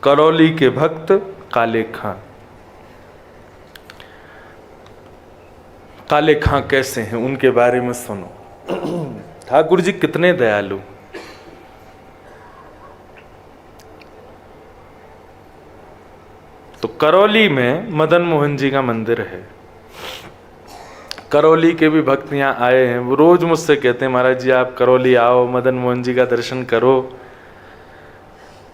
करौली के भक्त काले खां। काले खां कैसे हैं उनके बारे में सुनो। ठाकुर जी कितने दयालु। तो करौली में मदन मोहन जी का मंदिर है। करौली के भी भक्त यहाँ आए हैं, वो रोज मुझसे कहते हैं महाराज जी आप करौली आओ, मदन मोहन जी का दर्शन करो।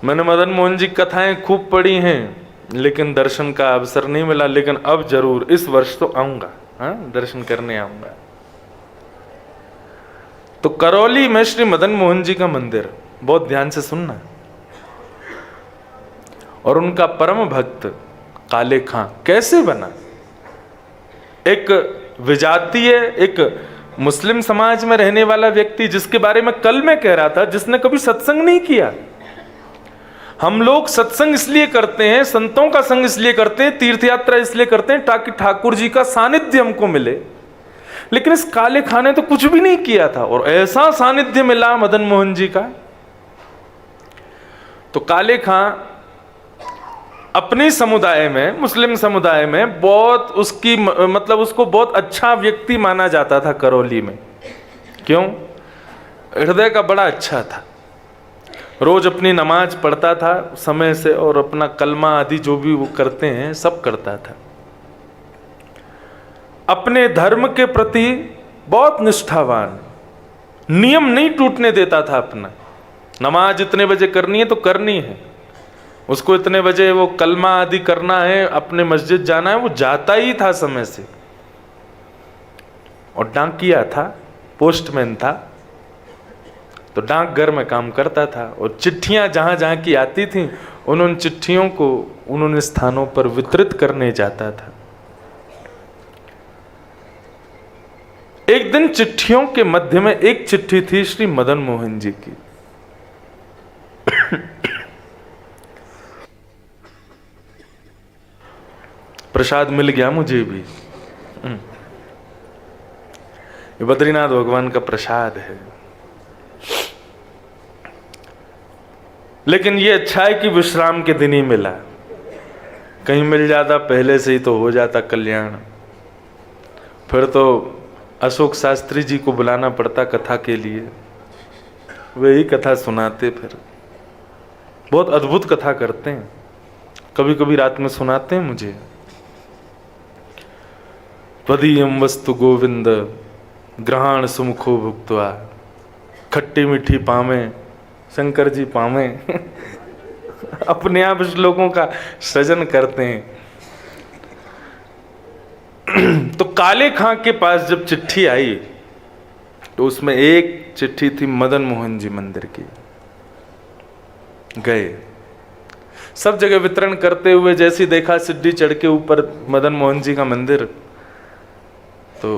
मैंने मदन मोहन जी कथाएं खूब पढ़ी हैं, लेकिन दर्शन का अवसर नहीं मिला। लेकिन अब जरूर इस वर्ष तो आऊंगा, हाँ दर्शन करने आऊंगा। तो करौली में श्री मदन मोहन जी का मंदिर, बहुत ध्यान से सुनना। और उनका परम भक्त काले खां कैसे बना। एक विजातीय, एक मुस्लिम समाज में रहने वाला व्यक्ति, जिसके बारे में कल मैं कह रहा था, जिसने कभी सत्संग नहीं किया। हम लोग सत्संग इसलिए करते हैं, संतों का संग इसलिए करते हैं, तीर्थ यात्रा इसलिए करते हैं ताकि ठाकुर जी का सानिध्य हमको मिले। लेकिन इस काले खां ने तो कुछ भी नहीं किया था और ऐसा सानिध्य मिला मदन मोहन जी का। तो काले खां अपने समुदाय में, मुस्लिम समुदाय में बहुत उसकी मतलब उसको बहुत अच्छा व्यक्ति माना जाता था करौली में। क्यों? हृदय का बड़ा अच्छा था, रोज अपनी नमाज पढ़ता था समय से और अपना कलमा आदि जो भी वो करते हैं सब करता था। अपने धर्म के प्रति बहुत निष्ठावान, नियम नहीं टूटने देता था अपना। नमाज इतने बजे करनी है तो करनी है, उसको इतने बजे वो कलमा आदि करना है, अपने मस्जिद जाना है, वो जाता ही था समय से। और डाकिया था, पोस्टमैन था, तो डाकघर में काम करता था और चिट्ठियां जहां जहां की आती थीं उन चिट्ठियों को उन्होंने स्थानों पर वितरित करने जाता था। एक दिन चिट्ठियों के मध्य में एक चिट्ठी थी श्री मदन मोहन जी की। प्रसाद मिल गया मुझे भी, ये बद्रीनाथ भगवान का प्रसाद है। लेकिन ये अच्छा है कि विश्राम के दिन ही मिला, कहीं मिल जाता पहले से ही तो हो जाता कल्याण। फिर तो अशोक शास्त्री जी को बुलाना पड़ता कथा के लिए, वही कथा सुनाते। फिर बहुत अद्भुत कथा करते हैं, कभी कभी रात में सुनाते हैं मुझे। त्वदीयं वस्तु गोविंद ग्रहण सुमुखो भुक्त्वा, खट्टी मीठी पामे शंकर जी पामे। अपने आप श्लोकों का सृजन करते हैं। तो काले खां के पास जब चिट्ठी आई तो उसमें एक चिट्ठी थी मदन मोहन जी मंदिर की। गए सब जगह वितरण करते हुए, जैसे देखा सीढ़ी चढ़ के ऊपर मदन मोहन जी का मंदिर, तो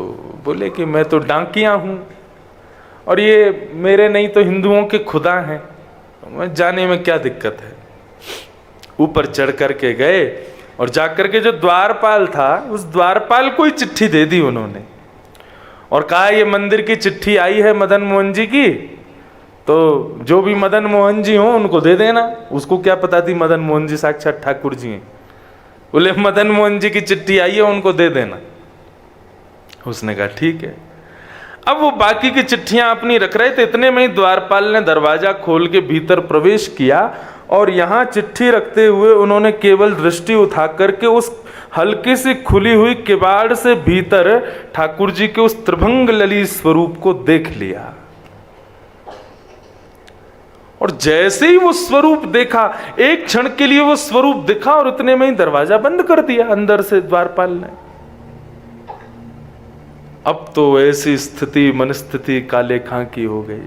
बोले कि मैं तो डाकिया हूं और ये मेरे नहीं तो हिंदुओं के खुदा हैं, मैं जाने में क्या दिक्कत है। ऊपर चढ़ करके गए और जाकर के जो द्वारपाल था उस द्वारपाल को ही चिट्ठी दे दी उन्होंने और कहा ये मंदिर की चिट्ठी आई है मदन मोहन जी की, तो जो भी मदन मोहन जी हो उनको दे देना। उसको क्या पता थी मदन मोहन जी साक्षात ठाकुर जी हैं। बोले मदन मोहन जी की चिट्ठी आई है, उनको दे देना। उसने कहा ठीक है। अब वो बाकी की चिट्ठियां अपनी रख रहे थे, इतने में ही द्वारपाल ने दरवाजा खोल के भीतर प्रवेश किया और यहां चिट्ठी रखते हुए उन्होंने केवल दृष्टि उठा करके उस हल्की सी खुली हुई किवाड़ से भीतर ठाकुर जी के उस त्रिभंग ललित स्वरूप को देख लिया। और जैसे ही वो स्वरूप देखा, एक क्षण के लिए वो स्वरूप दिखा और इतने में ही दरवाजा बंद कर दिया अंदर से द्वारपाल ने। अब तो ऐसी स्थिति मनस्थिति काले खां की हो गई।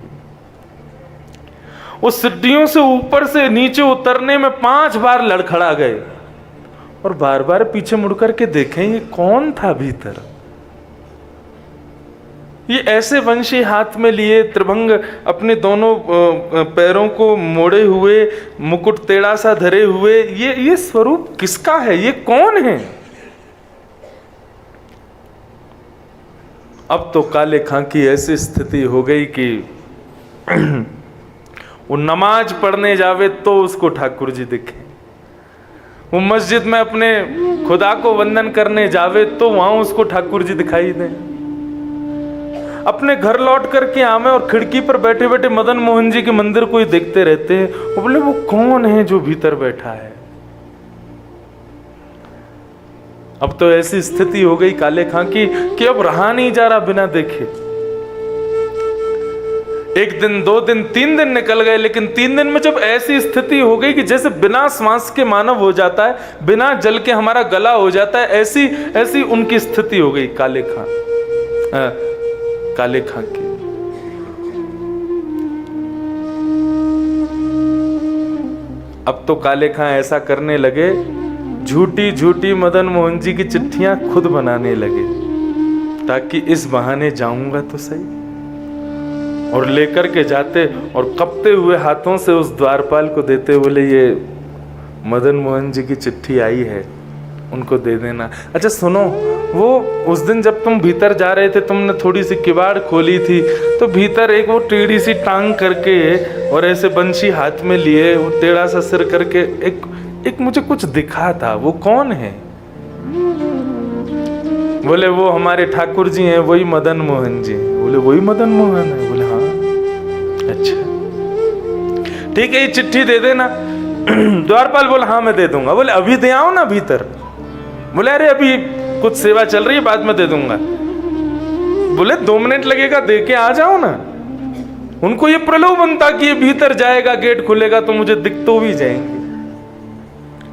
उस सीढ़ियों से ऊपर से नीचे उतरने में 5 बार लड़खड़ा गए और बार बार पीछे मुड़कर के देखें ये कौन था भीतर। ये ऐसे वंशी हाथ में लिए, त्रिभंग अपने दोनों पैरों को मोड़े हुए, मुकुट टेढ़ा सा धरे हुए, ये स्वरूप किसका है, ये कौन है। अब तो काले खां की ऐसी स्थिति हो गई कि वो नमाज पढ़ने जावे तो उसको ठाकुर जी दिखे, वो मस्जिद में अपने खुदा को वंदन करने जावे तो वहां उसको ठाकुर जी दिखाई दें। अपने घर लौट करके आवे और खिड़की पर बैठे बैठे मदन मोहन जी के मंदिर को ही देखते रहते हैं। वो बोले वो कौन है जो भीतर बैठा है। अब तो ऐसी स्थिति हो गई काले खां की कि अब रहा नहीं जा रहा बिना देखे। एक दिन, 2 दिन, 3 दिन निकल गए, लेकिन 3 दिन में जब ऐसी स्थिति हो गई कि जैसे बिना श्वास के मानव हो जाता है, बिना जल के हमारा गला हो जाता है, ऐसी उनकी स्थिति हो गई काले खां की। अब तो काले खां ऐसा करने लगे, झूठी झूठी मदन मोहन जी की चिट्ठियां खुद बनाने लगे, ताकि इस बहाने जाऊंगा तो सही। और लेकर के जाते और कपते हुए हाथों से उस द्वारपाल को देते, बोले ये मदन मोहन जी की चिट्ठी आई है, उनको दे देना। अच्छा सुनो, वो उस दिन जब तुम भीतर जा रहे थे, तुमने थोड़ी सी किवाड़ खोली थी, तो भीतर एक वो टेढ़ी सी टांग करके और ऐसे बंशी हाथ में लिए, वो टेढ़ा सा सिर करके एक मुझे कुछ दिखा था, वो कौन है? बोले वो हमारे ठाकुर जी हैं, वही मदन मोहन जी। बोले वही मदन मोहन है? बोले हाँ। अच्छा ठीक है, ये चिट्ठी दे देना। द्वारपाल बोला हाँ मैं दे दूंगा। बोले अभी दे आओ ना भीतर। बोले अरे अभी कुछ सेवा चल रही है, बाद में दे दूंगा। बोले 2 मिनट लगेगा, दे के आ जाओ ना। उनको ये प्रलोभन था कि ये भीतर जाएगा, गेट खुलेगा तो मुझे दिख तो भी जाएंगे,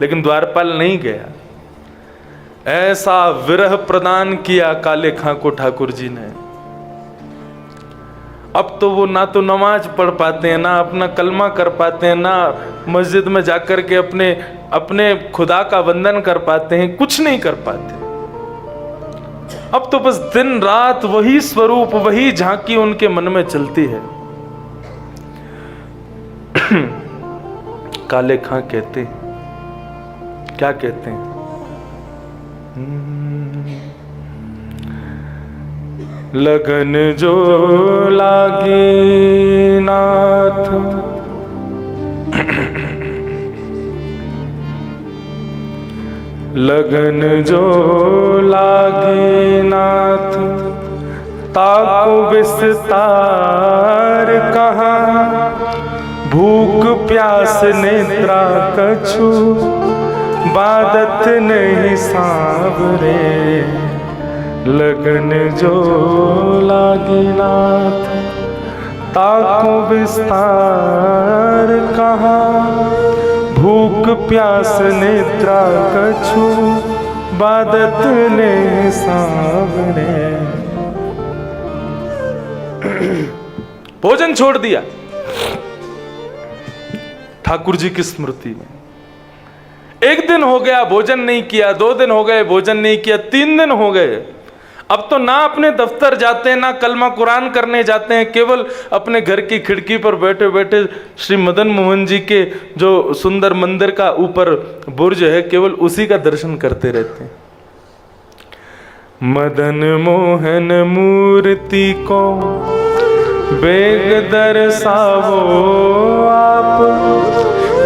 लेकिन द्वारपाल नहीं गया। ऐसा विरह प्रदान किया काले खां को ठाकुर जी ने। अब तो वो ना तो नमाज पढ़ पाते हैं, ना अपना कलमा कर पाते हैं, ना मस्जिद में जाकर के अपने खुदा का वंदन कर पाते हैं, कुछ नहीं कर पाते। अब तो बस दिन रात वही स्वरूप, वही झांकी उनके मन में चलती है। काले खां कहते, क्या कहते हैं? लगन जो लागे नाथ, लगन जो लागे नाथ, ताको विस्तार कहाँ, भूख प्यास नेत्रा कछु, बादत नहीं सांवरे। लगन जो लागे नाथ, ताको विस्तार कहाँ, भूख प्यास नेत्रा कछु, बादत नहीं सांवरे। भोजन छोड़ दिया ठाकुर जी की स्मृति में। 1 दिन हो गया भोजन नहीं किया, 2 दिन हो गए भोजन नहीं किया, 3 दिन हो गए। अब तो ना अपने दफ्तर जाते हैं, ना कलमा कुरान करने जाते हैं, केवल अपने घर की खिड़की पर बैठे बैठे श्री मदन मोहन जी के जो सुंदर मंदिर का ऊपर बुर्ज है, केवल उसी का दर्शन करते रहते हैं। मदन मोहन मूर्ति को बेग दर्शावो आप,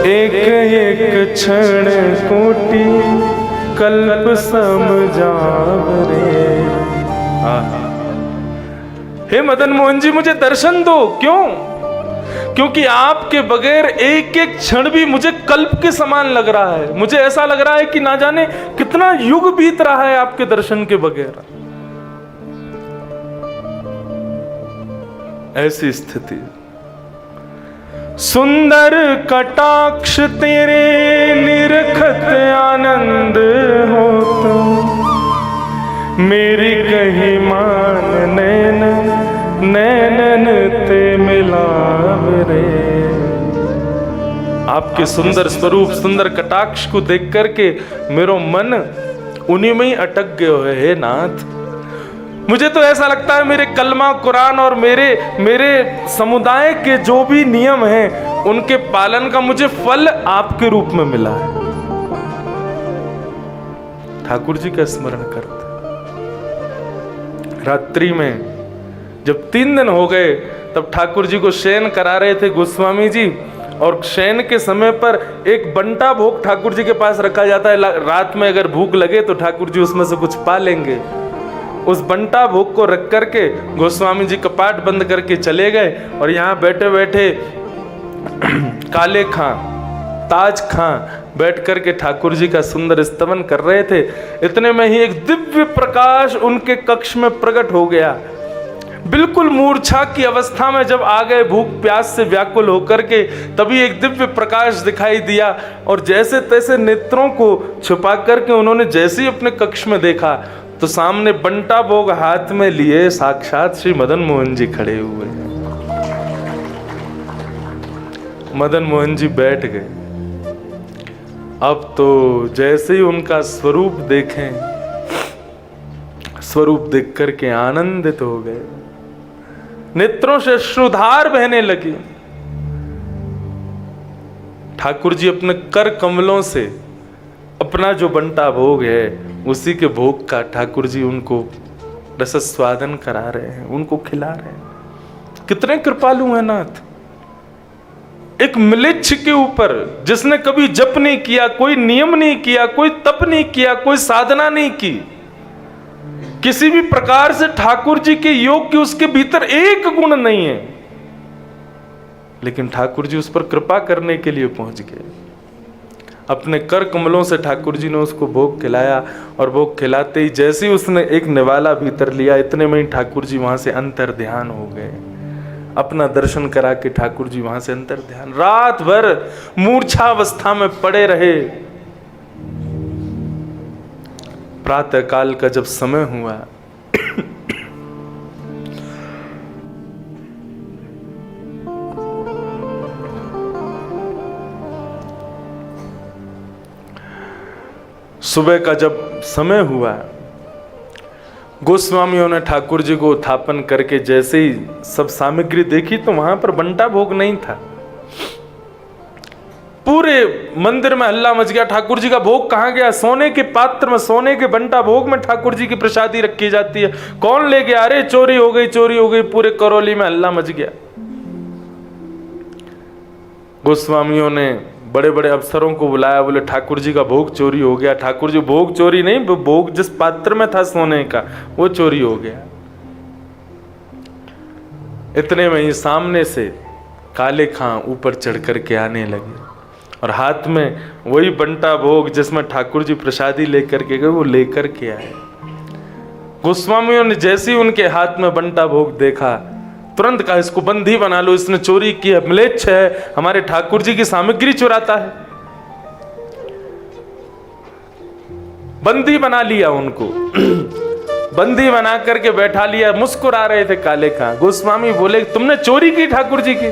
एक एक क्षण कोटि कल्प समझावरे। हे मदन मोहन जी मुझे दर्शन दो। क्यों? क्योंकि आपके बगैर एक एक क्षण भी मुझे कल्प के समान लग रहा है। मुझे ऐसा लग रहा है कि ना जाने कितना युग बीत रहा है आपके दर्शन के बगैर। ऐसी स्थिति। सुंदर कटाक्ष तेरे निरखत आनंद होता, मेरी कही मान नैन नैनन ते मिलावरे। आपके सुंदर स्वरूप, सुंदर कटाक्ष को देख करके मेरो मन उन्हीं में ही अटक गयो है नाथ। मुझे तो ऐसा लगता है मेरे कलमा कुरान और मेरे समुदाय के जो भी नियम हैं उनके पालन का मुझे फल आपके रूप में मिला है। ठाकुर जी का स्मरण करते। रात्रि में जब 3 दिन हो गए तब ठाकुर जी को शयन करा रहे थे गोस्वामी जी, और शयन के समय पर एक बंटा भोग ठाकुर जी के पास रखा जाता है। रात में अगर भूख लगे तो ठाकुर जी उसमें से कुछ पा लेंगे। उस बंटा भोग को रख करके गोस्वामी जी कपाट बंद करके चले गए और यहाँ बैठे बैठे काले खां, ताज खां बैठ करके ठाकुर जी का सुंदर स्तवन कर रहे थे। इतने में ही एक दिव्य प्रकाश उनके कक्ष में प्रकट हो गया। बिल्कुल मूर्छा की अवस्था में जब आ गए, भूख प्यास से व्याकुल होकर के, तभी एक दिव्य प्रकाश दिखाई दिया और जैसे तैसे नेत्रों को छुपा करके उन्होंने जैसे ही अपने कक्ष में देखा तो सामने बंटा भोग हाथ में लिए साक्षात श्री मदन मोहन जी खड़े हुए। मदन मोहन जी बैठ गए। अब तो जैसे ही उनका स्वरूप देखें, स्वरूप देख करके आनंदित हो गए, नेत्रों से अश्रुधार बहने लगी। ठाकुर जी अपने कर कमलों से अपना जो बंटा भोग है उसी के भोग का ठाकुर जी उनको रसस्वादन करा रहे हैं, उनको खिला रहे हैं। कितने कृपालु हैं नाथ। एक म्लेच्छ के ऊपर जिसने कभी जप नहीं किया, कोई नियम नहीं किया, कोई तप नहीं किया, कोई साधना नहीं की, किसी भी प्रकार से ठाकुर जी के योग की उसके भीतर एक गुण नहीं है, लेकिन ठाकुर जी उस पर कृपा करने के लिए पहुंच गए। अपने कर कमलों से ठाकुर जी ने उसको भोग खिलाया और भोग खिलाते ही जैसे ही उसने एक निवाला भीतर लिया, इतने में ही ठाकुर जी वहां से अंतर ध्यान हो गए। अपना दर्शन करा के ठाकुर जी वहां से अंतर ध्यान। रात भर मूर्छावस्था में पड़े रहे। प्रातः काल का जब समय हुआ सुबह का जब समय हुआ, गोस्वामियों ने ठाकुर जी को उत्थापन करके जैसे ही सब सामग्री देखी तो वहां पर बंटा भोग नहीं था। पूरे मंदिर में हल्ला मच गया, ठाकुर जी का भोग कहां गया? सोने के पात्र में, सोने के बंटा भोग में ठाकुर जी की प्रसादी रखी जाती है, कौन ले गया? अरे चोरी हो गई, चोरी हो गई। पूरे करौली में हल्ला मच गया। गोस्वामियों ने बड़े बड़े अफसरों को बुलाया, बोले ठाकुर जी का भोग चोरी हो गया। ठाकुर जी भोग चोरी नहीं, भोग जिस पात्र में था सोने का वो चोरी हो गया। इतने में ही सामने से काले खां ऊपर चढ़ करके आने लगे और हाथ में वही बंटा भोग जिसमें ठाकुर जी प्रसादी लेकर के गए वो लेकर के आए। गोस्वामियों ने जैसे ही उनके हाथ में बंटा भोग देखा तुरंत कहा, इसको बंदी बना लो, इसने चोरी की है, म्लेच्छ है, हमारे ठाकुर जी की सामग्री चुराता है। बंदी बना लिया उनको। बंदी बना करके बैठा लिया। मुस्कुरा रहे थे काले खां। गोस्वामी बोले, तुमने चोरी की ठाकुर जी की?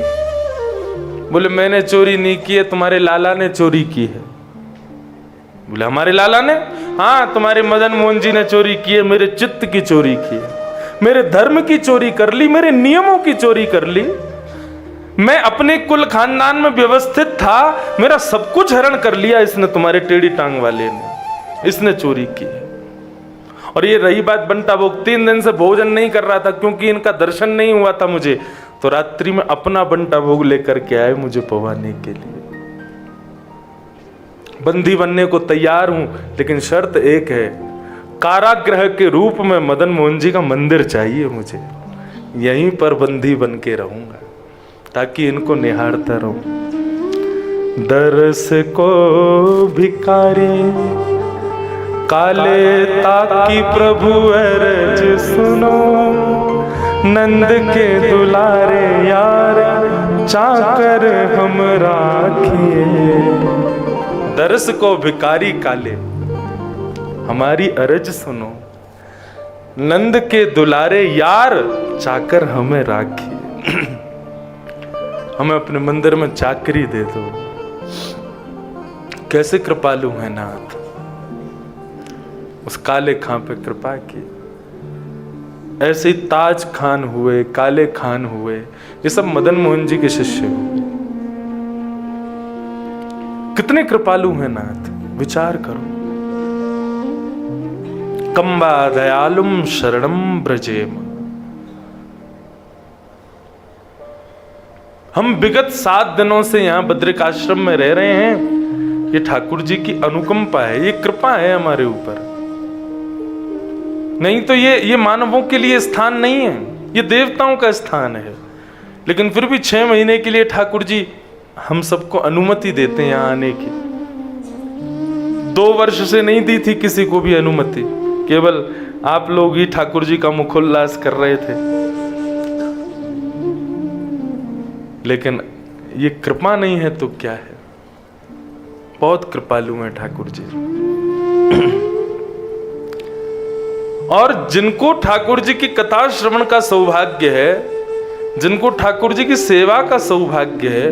बोले, मैंने चोरी नहीं की है, तुम्हारे लाला ने चोरी की है। बोले, हमारे लाला ने? हाँ, तुम्हारे मदन मोहन जी ने चोरी की है, मेरे चित्त की चोरी की है, मेरे धर्म की चोरी कर ली, मेरे नियमों की चोरी कर ली। मैं अपने कुल खानदान में व्यवस्थित था, मेरा सब कुछ हरण कर लिया इसने, तुम्हारे टेढ़ी टांग वाले ने, इसने चोरी की। और ये रही बात बंटा भोग, 3 दिन से भोजन नहीं कर रहा था क्योंकि इनका दर्शन नहीं हुआ था मुझे, तो रात्रि में अपना बंटा भोग लेकर के आए मुझे पवाने के लिए। बंदी बनने को तैयार हूं, लेकिन शर्त एक है, कारागृह के रूप में मदन मोहन जी का मंदिर चाहिए मुझे। यहीं पर बंदी बन के रहूंगा ताकि इनको निहारता रहूं। दरस को भिखारी काले ताकि प्रभु अरज सुनो, नंद के दुलारे यार चाकर हम राखिए। दरस को भिखारी काले हमारी अरज सुनो, नंद के दुलारे यार चाकर हमें राखिए। हमें अपने मंदिर में चाकरी दे दो। कैसे कृपालु है नाथ। उस काले खां पे कृपा की। ऐसे ही ताज खान हुए, काले खान हुए, ये सब मदन मोहन जी के शिष्य हुए। कितने कृपालु हैं नाथ, विचार करो। कंबा दयालुम शरणम ब्रजेम। हम विगत 7 दिनों से यहाँ बद्रिकाश्रम में रह रहे हैं। ये ठाकुर जी की अनुकंपा है, ये कृपा है हमारे ऊपर। नहीं तो ये मानवों के लिए स्थान नहीं है, ये देवताओं का स्थान है। लेकिन फिर भी 6 महीने के लिए ठाकुर जी हम सबको अनुमति देते हैं यहाँ आने की। 2 वर्ष से नहीं दी थी किसी को भी अनुमति, केवल आप लोग ही ठाकुर जी का मुखोल्लास कर रहे थे। लेकिन ये कृपा नहीं है तो क्या है? बहुत कृपालु है ठाकुर जी। और जिनको ठाकुर जी की कथा श्रवण का सौभाग्य है, जिनको ठाकुर जी की सेवा का सौभाग्य है,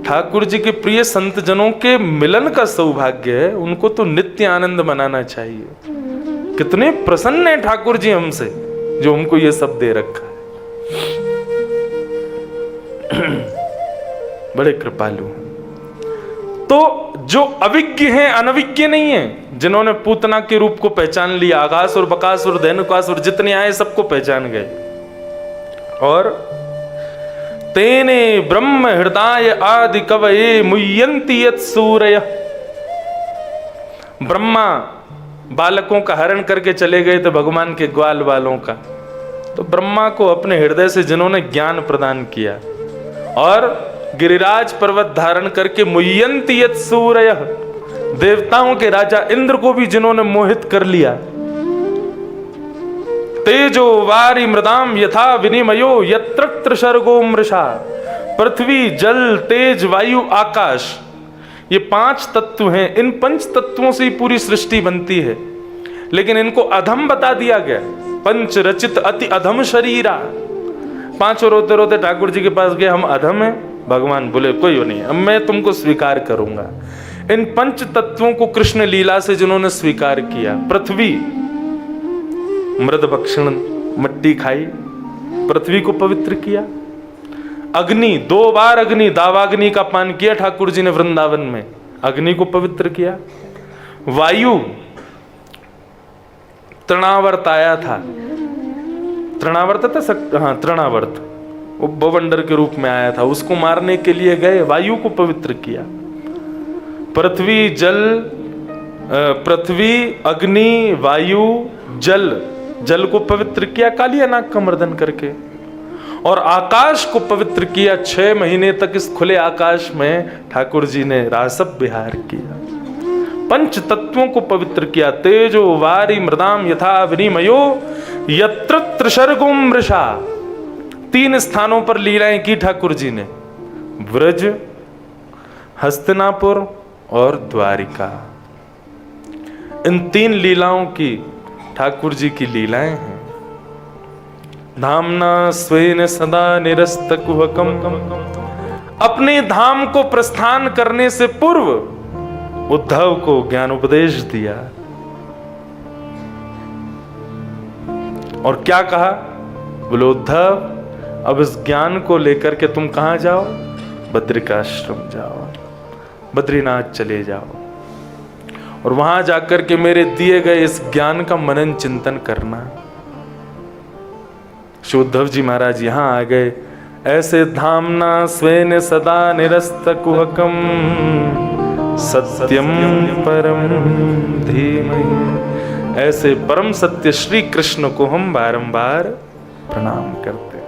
ठाकुर जी के प्रिय संत जनों के मिलन का सौभाग्य है, उनको तो नित्य आनंद मनाना चाहिए। कितने प्रसन्न है ठाकुर जी हमसे, जो हमको ये सब दे रखा है। बड़े कृपालु। तो जो अविज्ञ हैं, अनविज्ञ नहीं है, जिन्होंने पूतना के रूप को पहचान लिया, आकासुर, बकासुर, धेनुकासुर जितने आए सबको पहचान गए। और तेने ब्रह्म हृदय आदि कवये मुह्यन्ति यत् सूरयः। ब्रह्मा बालकों का हरण करके चले गए थे, भगवान के ग्वाल बालों का। तो ब्रह्मा को अपने हृदय से जिन्होंने ज्ञान प्रदान किया, और गिरिराज पर्वत धारण करके मुह्यन्ति यत् सूरयः, देवताओं के राजा इंद्र को भी जिन्होंने मोहित कर लिया। तेजो वारी मृदाम यथा विनिमयो यत्र सर्गो मृषा। पृथ्वी, जल, तेज, वायु, आकाश, ये 5 तत्व हैं। इन 5 तत्वों से ही पूरी सृष्टि बनती है। लेकिन इनको अधम बता दिया गया। पंच रचित अति अधम शरीरा। 5 रोते रोते ठाकुर जी के पास गए, हम अधम हैं। भगवान बोले कोई नहीं, अब मैं तुमको स्वीकार करूंगा। इन 5 तत्वों को कृष्ण लीला से जिन्होंने स्वीकार किया, पृथ्वी मृद भक्षण, मट्टी खाई, पृथ्वी को पवित्र किया। अग्नि, 2 बार अग्नि, दावाग्नि का पान किया ठाकुर जी ने वृंदावन में, अग्नि को पवित्र किया। वायु, तृणावर्त आया था, तृणावर्त था, हाँ तृणावर्त, वो बवंडर के रूप में आया था, उसको मारने के लिए गए, वायु को पवित्र किया। पृथ्वी, जल, पृथ्वी, अग्नि, वायु, जल, जल को पवित्र किया कालिया नाग का मर्दन करके। और आकाश को पवित्र किया। 6 महीने तक इस खुले आकाश में ठाकुर जी ने रासप विहार किया। 5 तत्वों को पवित्र किया। तेजो वारी मृदाम यथा विनिमयो यत्र त्रिसर्गो मृषा। 3 स्थानों पर लीलाएं की ठाकुर जी ने, व्रज, हस्तिनापुर और द्वारिका। इन 3 लीलाओं की ठाकुर जी की लीलाएं हैं। धामना स्वेन सदा निरस्त कुहकम। अपने धाम को प्रस्थान करने से पूर्व उद्धव को ज्ञान उपदेश दिया। और क्या कहा? बोले उद्धव, अब इस ज्ञान को लेकर के तुम कहां जाओ? बद्रिकाश्रम जाओ, बद्रीनाथ चले जाओ, और वहां जाकर के मेरे दिए गए इस ज्ञान का मनन चिंतन करना। श्री उद्धव जी महाराज यहां आ गए। ऐसे धामना स्वेन सदा निरस्त कुहकम सत्यम परम धीमहि। ऐसे परम सत्य श्री कृष्ण को हम बारंबार प्रणाम करते हैं।